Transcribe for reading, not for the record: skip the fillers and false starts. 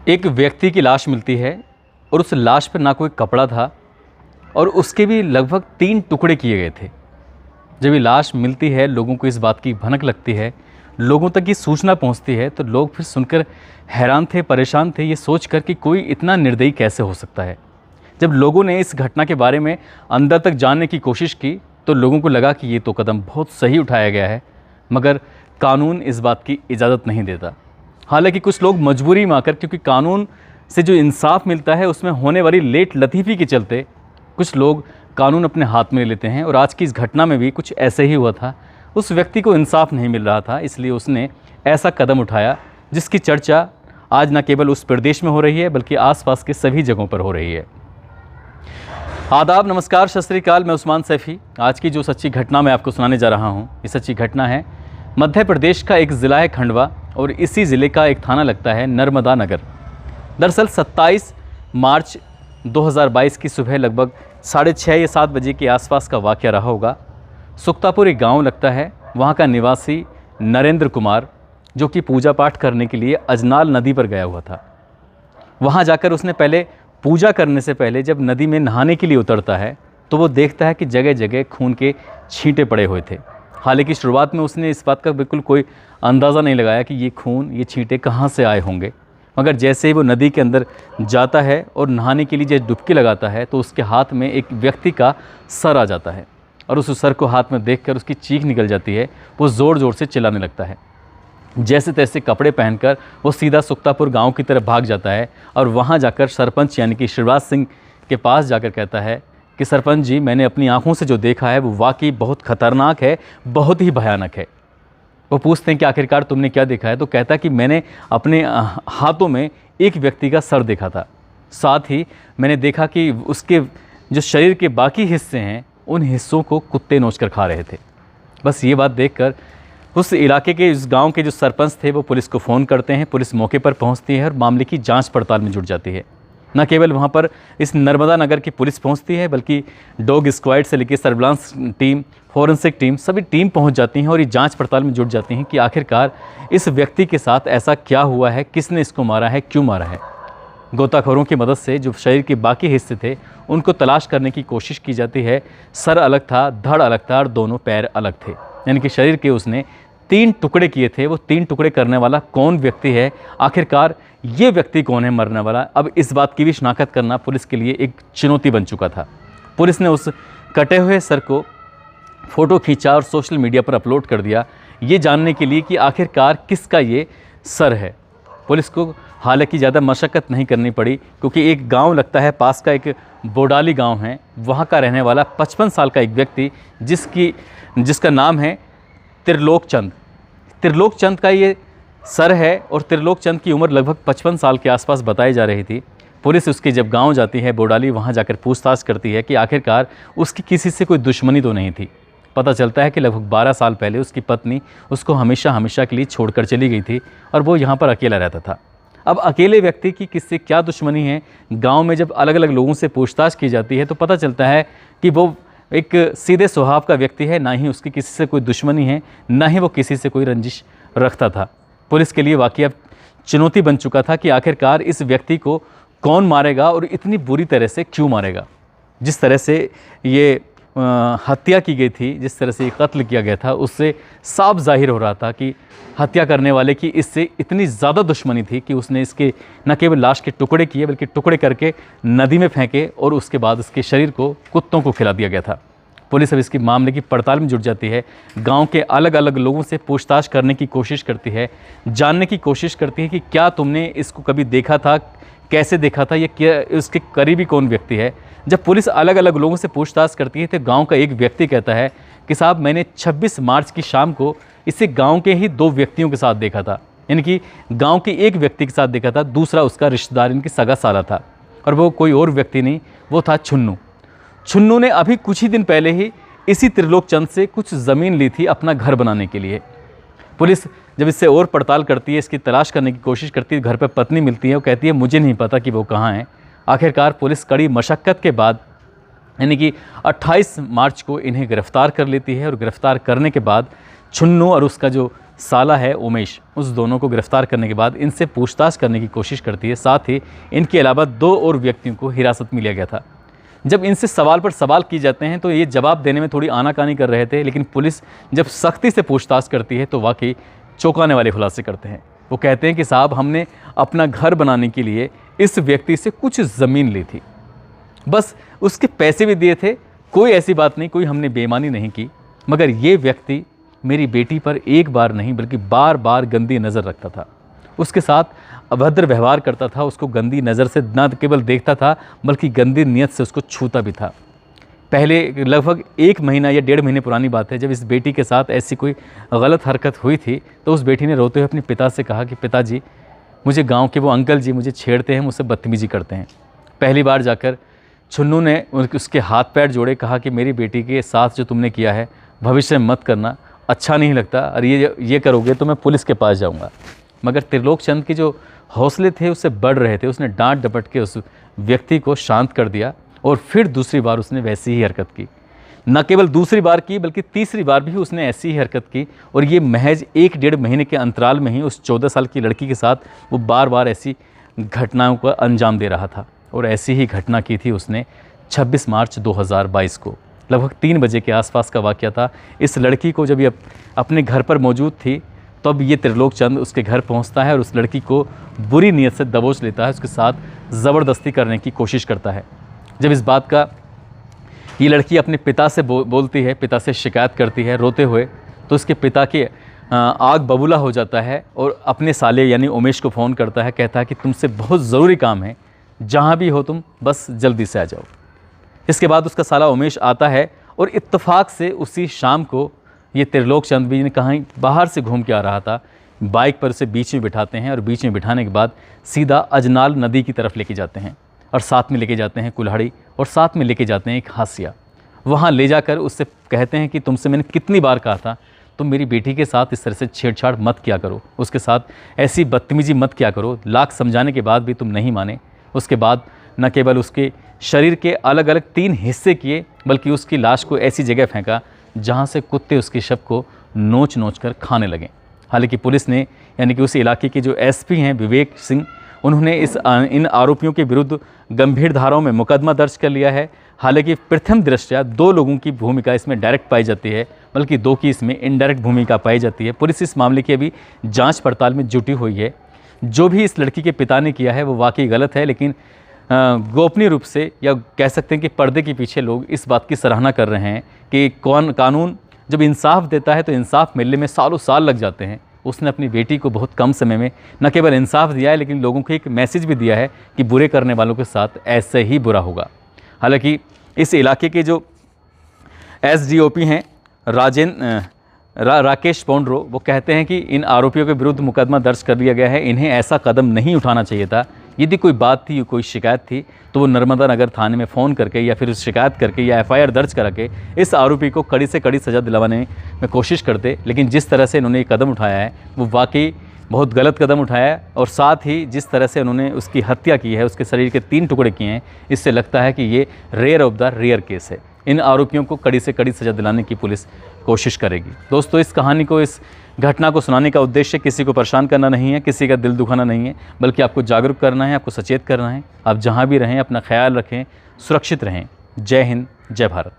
एक व्यक्ति की लाश मिलती है और उस लाश पर ना कोई कपड़ा था और उसके भी लगभग 3 टुकड़े किए गए थे। जब ये लाश मिलती है, लोगों को इस बात की भनक लगती है, लोगों तक ये सूचना पहुंचती है, तो लोग फिर सुनकर हैरान थे, परेशान थे, ये सोचकर कि कोई इतना निर्दयी कैसे हो सकता है। जब लोगों ने इस घटना के बारे में अंदर तक जानने की कोशिश की तो लोगों को लगा कि ये तो कदम बहुत सही उठाया गया है, मगर कानून इस बात की इजाज़त नहीं देता। हालांकि कुछ लोग मजबूरी में आकर, क्योंकि कानून से जो इंसाफ मिलता है उसमें होने वाली लेट लतीफ़ी के चलते कुछ लोग कानून अपने हाथ में ले लेते हैं। और आज की इस घटना में भी कुछ ऐसे ही हुआ था। उस व्यक्ति को इंसाफ नहीं मिल रहा था, इसलिए उसने ऐसा कदम उठाया जिसकी चर्चा आज न केवल उस प्रदेश में हो रही है बल्कि आसपास के सभी जगहों पर हो रही है। आदाब, नमस्कार, सत श्री अकाल। मैं उस्मान सैफ़ी। आज की जो सच्ची घटना मैं आपको सुनाने जा रहा हूँ, ये सच्ची घटना है मध्य प्रदेश का एक ज़िला है खंडवा और इसी ज़िले का एक थाना लगता है नर्मदा नगर। दरअसल 27 मार्च 2022 की सुबह लगभग 6:30 या 7 बजे के आसपास का वाक़या रहा होगा। सुक्तापुर एक गांव लगता है, वहां का निवासी नरेंद्र कुमार, जो कि पूजा पाठ करने के लिए अजनाल नदी पर गया हुआ था। वहां जाकर उसने पहले पूजा करने से पहले जब नदी में नहाने के लिए उतरता है तो वो देखता है कि जगह जगह खून के छींटे पड़े हुए थे। हालांकि शुरुआत में उसने इस बात का बिल्कुल कोई अंदाज़ा नहीं लगाया कि ये खून, ये छींटे कहाँ से आए होंगे। मगर जैसे ही वो नदी के अंदर जाता है और नहाने के लिए जब डुबकी लगाता है तो उसके हाथ में एक व्यक्ति का सर आ जाता है और उस सर को हाथ में देखकर उसकी चीख निकल जाती है। वो ज़ोर ज़ोर से चिल्लाने लगता है। जैसे तैसे कपड़े पहनकर वो सीधा सुक्तापुर गांव की तरफ भाग जाता है और वहां जाकर सरपंच यानी कि शिवराज सिंह के पास जाकर कहता है कि सरपंच जी, मैंने अपनी आंखों से जो देखा है वो वाकई बहुत ख़तरनाक है, बहुत ही भयानक है। वो पूछते हैं कि आखिरकार तुमने क्या देखा है? तो कहता है कि मैंने अपने हाथों में एक व्यक्ति का सर देखा था, साथ ही मैंने देखा कि उसके जो शरीर के बाकी हिस्से हैं उन हिस्सों को कुत्ते नोच कर खा रहे थे। बस ये बात देखकर उस इलाके के, इस गांव के जो सरपंच थे वो पुलिस को फ़ोन करते हैं। पुलिस मौके पर पहुंचती है और मामले की जांच पड़ताल में जुट जाती है। न केवल वहां पर इस नर्मदा नगर की पुलिस पहुंचती है बल्कि डॉग स्क्वाड से लेकर सर्विलांस टीम, फॉरेंसिक टीम, सभी टीम पहुंच जाती हैं और ये जांच पड़ताल में जुट जाती हैं कि आखिरकार इस व्यक्ति के साथ ऐसा क्या हुआ है, किसने इसको मारा है, क्यों मारा है। गोताखोरों की मदद से जो शरीर के बाकी हिस्से थे उनको तलाश करने की कोशिश की जाती है। सर अलग था, धड़ अलग था और दोनों पैर अलग थे, यानी कि शरीर के उसने 3 टुकड़े किए थे। वो 3 टुकड़े करने वाला कौन व्यक्ति है, आखिरकार ये व्यक्ति कौन है मरने वाला, अब इस बात की भी शनाख्त करना पुलिस के लिए एक चुनौती बन चुका था। पुलिस ने उस कटे हुए सर को फ़ोटो खींचा और सोशल मीडिया पर अपलोड कर दिया, ये जानने के लिए कि आखिरकार किसका ये सर है। पुलिस को हालांकि ज़्यादा मशक्क़त नहीं करनी पड़ी, क्योंकि एक गांव लगता है पास का, एक बोडाली गांव है, वहां का रहने वाला 55 साल का एक व्यक्ति जिसका नाम है त्रिलोक चंद। त्रिलोक चंद का ये सर है और त्रिलोक चंद की उम्र लगभग 55 साल के आसपास बताई जा रही थी। पुलिस उसकी जब गांव जाती है बोडाली, वहां जाकर पूछताछ करती है कि आखिरकार उसकी किसी से कोई दुश्मनी तो नहीं थी। पता चलता है कि लगभग 12 साल पहले उसकी पत्नी उसको हमेशा के लिए छोड़कर चली गई थी और वो यहाँ पर अकेला रहता था। अब अकेले व्यक्ति की किससे क्या दुश्मनी है, गाँव में जब अलग अलग लोगों से पूछताछ की जाती है तो पता चलता है कि वो एक सीधे स्वभाव का व्यक्ति है, ना ही उसकी किसी से कोई दुश्मनी है, ना ही वो किसी से कोई रंजिश रखता था। पुलिस के लिए वाकई चुनौती बन चुका था कि आखिरकार इस व्यक्ति को कौन मारेगा और इतनी बुरी तरह से क्यों मारेगा। जिस तरह से ये हत्या की गई थी, जिस तरह से ये कत्ल किया गया था, उससे साफ जाहिर हो रहा था कि हत्या करने वाले की इससे इतनी ज़्यादा दुश्मनी थी कि उसने इसके न केवल लाश के टुकड़े किए बल्कि टुकड़े करके नदी में फेंके और उसके बाद उसके शरीर को कुत्तों को खिला दिया गया था। पुलिस अब इसकी मामले की पड़ताल में जुट जाती है, गांव के अलग अलग लोगों से पूछताछ करने की कोशिश करती है, जानने की कोशिश करती है कि क्या तुमने इसको कभी देखा था, कैसे देखा था, ये क्या उसके करीबी कौन व्यक्ति है। जब पुलिस अलग अलग लोगों से पूछताछ करती है तो गांव का एक व्यक्ति कहता है कि साहब, मैंने 26 मार्च की शाम को इसे गांव के ही 2 व्यक्तियों के साथ देखा था, यानी कि गांव के एक व्यक्ति के साथ देखा था, दूसरा उसका रिश्तेदार इनकी सगा साला था और वो कोई और व्यक्ति नहीं, वो था छुन्नू। छुन्नू ने अभी कुछ ही दिन पहले ही इसी त्रिलोक चंद से कुछ ज़मीन ली थी अपना घर बनाने के लिए। पुलिस जब इससे और पड़ताल करती है, इसकी तलाश करने की कोशिश करती है, घर पर पत्नी मिलती है, वो कहती है मुझे नहीं पता कि वो कहाँ है। आखिरकार पुलिस कड़ी मशक्क़त के बाद यानी कि 28 मार्च को इन्हें गिरफ़्तार कर लेती है और गिरफ़्तार करने के बाद छुन्नू और उसका जो साला है उमेश, उस दोनों को गिरफ्तार करने के बाद इनसे पूछताछ करने की कोशिश करती है। साथ ही इनके अलावा 2 और व्यक्तियों को हिरासत में लिया गया था। जब इनसे सवाल पर सवाल किए जाते हैं तो ये जवाब देने में थोड़ी आनाकानी कर रहे थे, लेकिन पुलिस जब सख्ती से पूछताछ करती है तो वाकई चौंकाने वाले खुलासे करते हैं। वो कहते हैं कि साहब, हमने अपना घर बनाने के लिए इस व्यक्ति से कुछ ज़मीन ली थी, बस उसके पैसे भी दिए थे, कोई ऐसी बात नहीं, कोई हमने बेईमानी नहीं की, मगर ये व्यक्ति मेरी बेटी पर एक बार नहीं बल्कि बार बार गंदी नज़र रखता था, उसके साथ अभद्र व्यवहार करता था, उसको गंदी नज़र से न केवल देखता था बल्कि गंदी नीयत से उसको छूता भी था। पहले लगभग 1 महीना या 1.5 महीने पुरानी बात है, जब इस बेटी के साथ ऐसी कोई गलत हरकत हुई थी तो उस बेटी ने रोते हुए अपने पिता से कहा कि पिताजी, मुझे गांव के वो अंकल जी मुझे छेड़ते हैं, मुझसे बदतमीजी करते हैं। पहली बार जाकर छुन्नू ने उसके हाथ पैर जोड़े, कहा कि मेरी बेटी के साथ जो तुमने किया है भविष्य में मत करना, अच्छा नहीं लगता, और ये करोगे तो मैं पुलिस के पास जाऊंगा। मगर त्रिलोक चंद के जो हौसले थे उससे बढ़ रहे थे। उसने डांट डपट के उस व्यक्ति को शांत कर दिया और फिर दूसरी बार उसने वैसी ही हरकत की। न केवल दूसरी बार की बल्कि तीसरी बार भी उसने ऐसी ही हरकत की, और ये महज 1-1.5 महीने के अंतराल में ही उस 14 साल की लड़की के साथ वो बार बार ऐसी घटनाओं को अंजाम दे रहा था। और ऐसी ही घटना की थी उसने 26 मार्च 2022 को, लगभग 3 बजे के आसपास का वाक़या था। इस लड़की को जब ये अपने घर पर मौजूद थी तब ये त्रिलोक चंद उसके घर पहुंचता है और उस लड़की को बुरी नीयत से दबोच लेता है, उसके साथ ज़बरदस्ती करने की कोशिश करता है। जब इस बात का ये लड़की अपने पिता से बोलती है, पिता से शिकायत करती है रोते हुए, तो उसके पिता के आग बबूला हो जाता है और अपने साले यानी उमेश को फ़ोन करता है, कहता है कि तुमसे बहुत ज़रूरी काम है, जहाँ भी हो तुम बस जल्दी से आ जाओ। इसके बाद उसका साला उमेश आता है और इत्तेफाक से उसी शाम को ये त्रिलोक चंद भी ने कहीं बाहर से घूम के आ रहा था, बाइक पर उसे बीच में बिठाते हैं और बीच में बिठाने के बाद सीधा अजनाल नदी की तरफ लेके जाते हैं और साथ में लेके जाते हैं कुल्हाड़ी और साथ में लेके जाते हैं एक हाशिया। वहाँ ले जाकर उससे कहते हैं कि तुमसे मैंने कितनी बार कहा था तुम मेरी बेटी के साथ इस तरह से छेड़छाड़ मत किया करो, उसके साथ ऐसी बदतमीजी मत किया करो। लाख समझाने के बाद भी तुम नहीं माने। उसके बाद न केवल उसके शरीर के अलग अलग 3 हिस्से किए बल्कि उसकी लाश को ऐसी जगह फेंका जहाँ से कुत्ते उसके शव को नोच नोच कर खाने लगे। हालांकि पुलिस ने यानी कि उस इलाके के जो एसपी हैं विवेक सिंह, उन्होंने इन आरोपियों के विरुद्ध गंभीर धाराओं में मुकदमा दर्ज कर लिया है। हालांकि प्रथम दृष्टया 2 लोगों की भूमिका इसमें डायरेक्ट पाई जाती है बल्कि 2 की इसमें इनडायरेक्ट भूमिका पाई जाती है। पुलिस इस मामले की अभी जांच पड़ताल में जुटी हुई है। जो भी इस लड़की के पिता ने किया है वो वाकई गलत है, लेकिन गोपनीय रूप से या कह सकते हैं कि पर्दे के पीछे लोग इस बात की सराहना कर रहे हैं कि कानून जब इंसाफ देता है तो इंसाफ मिलने में सालों साल लग जाते हैं। उसने अपनी बेटी को बहुत कम समय में न केवल इंसाफ दिया है लेकिन लोगों को एक मैसेज भी दिया है कि बुरे करने वालों के साथ ऐसे ही बुरा होगा। हालांकि इस इलाके के जो एसडीओपी हैं राकेश पौंड्रो, वो कहते हैं कि इन आरोपियों के विरुद्ध मुकदमा दर्ज कर लिया गया है। इन्हें ऐसा कदम नहीं उठाना चाहिए था। यदि कोई बात थी, कोई शिकायत थी तो वो नर्मदा नगर थाने में फ़ोन करके या फिर शिकायत करके या एफआईआर दर्ज करा के इस आरोपी को कड़ी से कड़ी सज़ा दिलवाने में कोशिश करते। लेकिन जिस तरह से इन्होंने ये कदम उठाया है वो वाकई बहुत गलत कदम उठाया है, और साथ ही जिस तरह से उन्होंने उसकी हत्या की है, उसके शरीर के 3 टुकड़े किए हैं, इससे लगता है कि ये rare of the rare case है। इन आरोपियों को कड़ी से कड़ी सज़ा दिलाने की पुलिस कोशिश करेगी। दोस्तों, इस कहानी को, इस घटना को सुनाने का उद्देश्य किसी को परेशान करना नहीं है, किसी का दिल दुखाना नहीं है, बल्कि आपको जागरूक करना है, आपको सचेत करना है। आप जहाँ भी रहें अपना ख्याल रखें, सुरक्षित रहें। जय हिंद, जय भारत।